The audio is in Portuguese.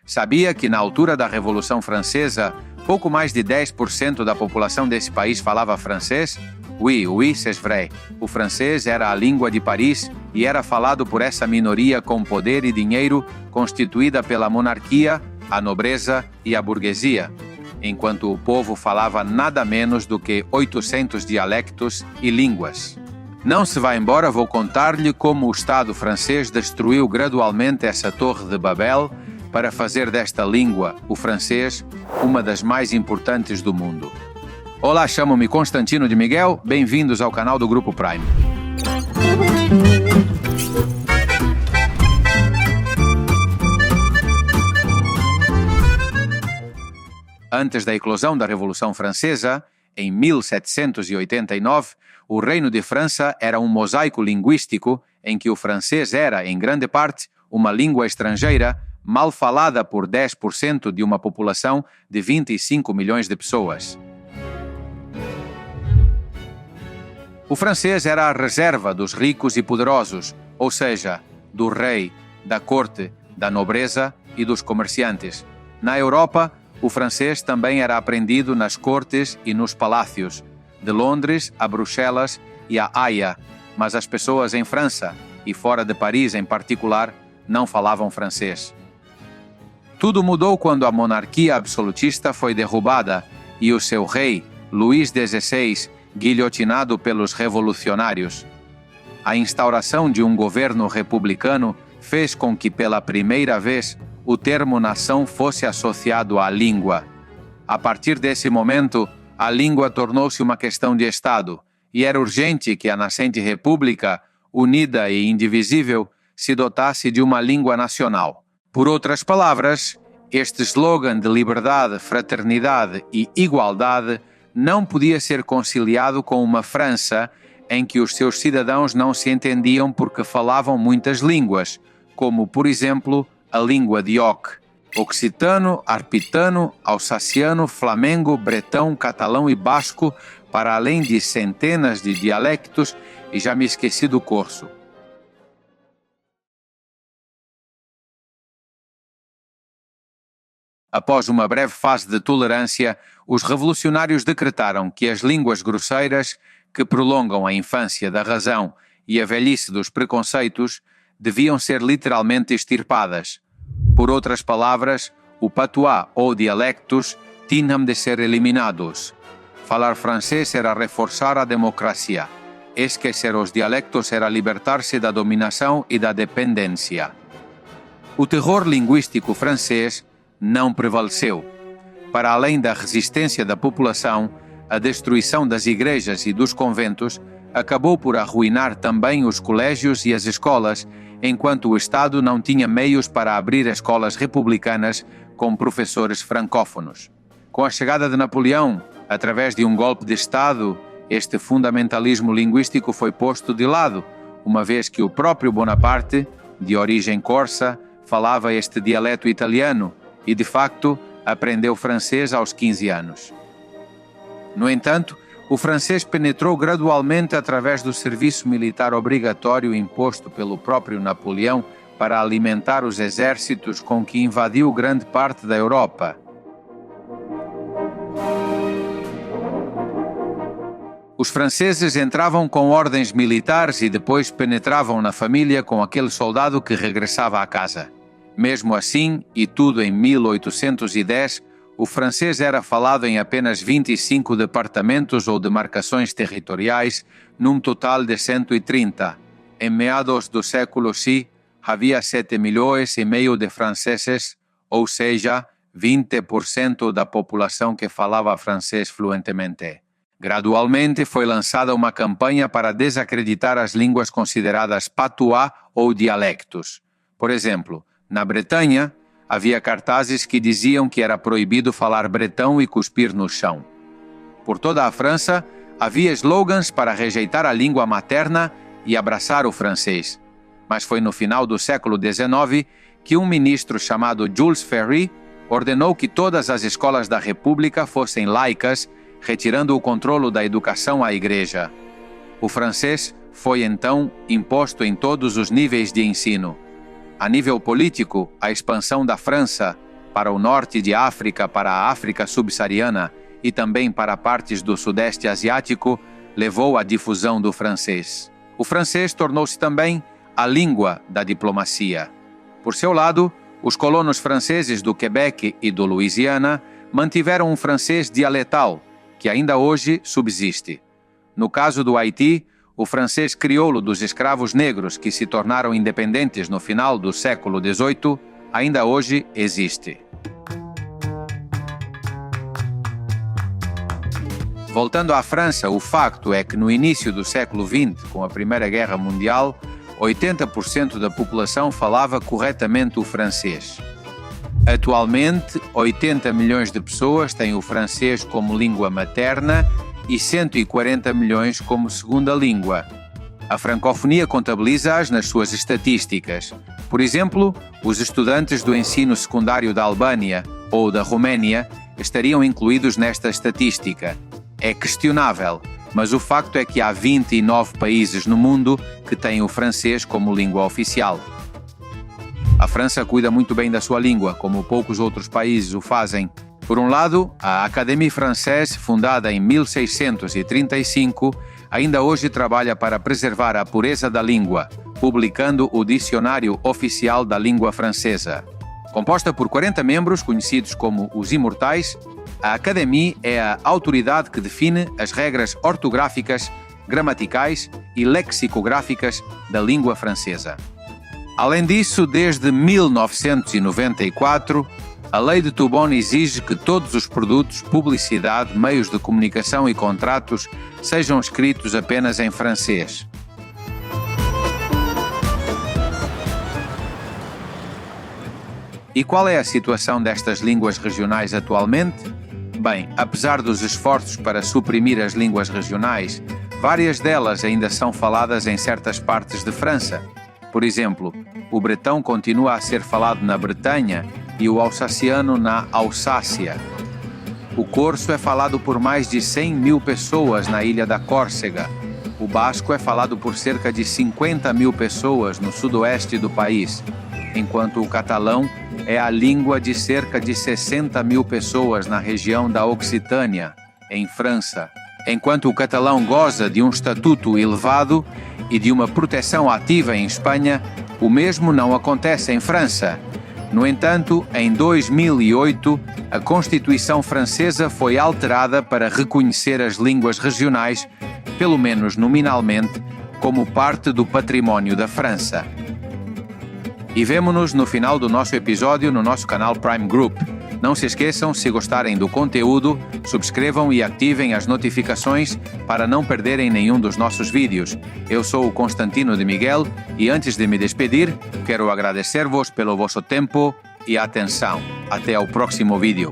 Sabia que na altura da Revolução Francesa, pouco mais de 10% da população desse país falava francês? Oui, c'est vrai. O francês era a língua de Paris e era falado por essa minoria com poder e dinheiro constituída pela monarquia, a nobreza e a burguesia, enquanto o povo falava nada menos do que 800 dialectos e línguas. Não se vá embora, vou contar-lhe como o Estado francês destruiu gradualmente essa Torre de Babel para fazer desta língua, o francês, uma das mais importantes do mundo. Olá, chamo-me Constantino de Miguel, bem-vindos ao canal do Grupo Prime. Antes da eclosão da Revolução Francesa, em 1789, o Reino de França era um mosaico linguístico em que o francês era, em grande parte, uma língua estrangeira mal falada por 10% de uma população de 25 milhões de pessoas. O francês era a reserva dos ricos e poderosos, ou seja, do rei, da corte, da nobreza e dos comerciantes. Na Europa, o francês também era aprendido nas cortes e nos palácios, de Londres a Bruxelas e a Haia, mas as pessoas em França, e fora de Paris em particular, não falavam francês. Tudo mudou quando a monarquia absolutista foi derrubada e o seu rei, Luís XVI, guilhotinado pelos revolucionários. A instauração de um governo republicano fez com que, pela primeira vez, o termo nação fosse associado à língua. A partir desse momento, a língua tornou-se uma questão de Estado, e era urgente que a nascente república, unida e indivisível, se dotasse de uma língua nacional. Por outras palavras, este slogan de liberdade, fraternidade e igualdade não podia ser conciliado com uma França em que os seus cidadãos não se entendiam porque falavam muitas línguas, como, por exemplo, a língua de Oc, occitano, arpitano, alsaciano, flamengo, bretão, catalão e basco, para além de centenas de dialectos, e já me esqueci do corso. Após uma breve fase de tolerância, os revolucionários decretaram que as línguas grosseiras, que prolongam a infância da razão e a velhice dos preconceitos, deviam ser literalmente extirpadas. Por outras palavras, o patois ou dialectos tinham de ser eliminados. Falar francês era reforçar a democracia. Esquecer os dialectos era libertar-se da dominação e da dependência. O terror linguístico francês não prevaleceu. Para além da resistência da população, a destruição das igrejas e dos conventos acabou por arruinar também os colégios e as escolas, enquanto o Estado não tinha meios para abrir escolas republicanas com professores francófonos. Com a chegada de Napoleão, através de um golpe de Estado, este fundamentalismo linguístico foi posto de lado, uma vez que o próprio Bonaparte, de origem corsa, falava este dialeto italiano e, de facto, aprendeu francês aos 15 anos. No entanto, o francês penetrou gradualmente através do serviço militar obrigatório imposto pelo próprio Napoleão para alimentar os exércitos com que invadiu grande parte da Europa. Os franceses entravam com ordens militares e depois penetravam na família com aquele soldado que regressava à casa. Mesmo assim, e tudo em 1810, o francês era falado em apenas 25 departamentos ou demarcações territoriais, num total de 130. Em meados do século X, havia 7,5 milhões de franceses, ou seja, 20% da população que falava francês fluentemente. Gradualmente foi lançada uma campanha para desacreditar as línguas consideradas patois ou dialectos. Por exemplo, na Bretanha, havia cartazes que diziam que era proibido falar bretão e cuspir no chão. Por toda a França, havia slogans para rejeitar a língua materna e abraçar o francês. Mas foi no final do século XIX que um ministro chamado Jules Ferry ordenou que todas as escolas da República fossem laicas, retirando o controle da educação à Igreja. O francês foi então imposto em todos os níveis de ensino. A nível político, a expansão da França, para o norte de África, para a África subsaariana e também para partes do Sudeste Asiático, levou à difusão do francês. O francês tornou-se também a língua da diplomacia. Por seu lado, os colonos franceses do Quebec e do Louisiana mantiveram um francês dialetal, que ainda hoje subsiste. No caso do Haiti, o francês crioulo dos escravos negros que se tornaram independentes no final do século XVIII ainda hoje existe. Voltando à França, o facto é que no início do século XX, com a Primeira Guerra Mundial, 80% da população falava corretamente o francês. Atualmente, 80 milhões de pessoas têm o francês como língua materna e 140 milhões como segunda língua. A francofonia contabiliza-as nas suas estatísticas. Por exemplo, os estudantes do ensino secundário da Albânia ou da Roménia estariam incluídos nesta estatística. É questionável, mas o facto é que há 29 países no mundo que têm o francês como língua oficial. A França cuida muito bem da sua língua, como poucos outros países o fazem. Por um lado, a Académie Française, fundada em 1635, ainda hoje trabalha para preservar a pureza da língua, publicando o Dicionário Oficial da Língua Francesa. Composta por 40 membros, conhecidos como os Imortais, a Académie é a autoridade que define as regras ortográficas, gramaticais e lexicográficas da língua francesa. Além disso, desde 1994, a Lei de Toubon exige que todos os produtos, publicidade, meios de comunicação e contratos sejam escritos apenas em francês. E qual é a situação destas línguas regionais atualmente? Bem, apesar dos esforços para suprimir as línguas regionais, várias delas ainda são faladas em certas partes de França. Por exemplo, o bretão continua a ser falado na Bretanha e o alsaciano na Alsácia. O corso é falado por mais de 100 mil pessoas na ilha da Córcega. O basco é falado por cerca de 50 mil pessoas no sudoeste do país, enquanto o catalão é a língua de cerca de 60 mil pessoas na região da Occitânia, em França. Enquanto o catalão goza de um estatuto elevado e de uma proteção ativa em Espanha, o mesmo não acontece em França. No entanto, em 2008, a Constituição francesa foi alterada para reconhecer as línguas regionais, pelo menos nominalmente, como parte do património da França. E vemo-nos no final do nosso episódio no nosso canal Prime Group. Não se esqueçam, se gostarem do conteúdo, subscrevam e ativem as notificações para não perderem nenhum dos nossos vídeos. Eu sou o Constantino de Miguel e antes de me despedir, quero agradecer-vos pelo vosso tempo e atenção. Até ao próximo vídeo.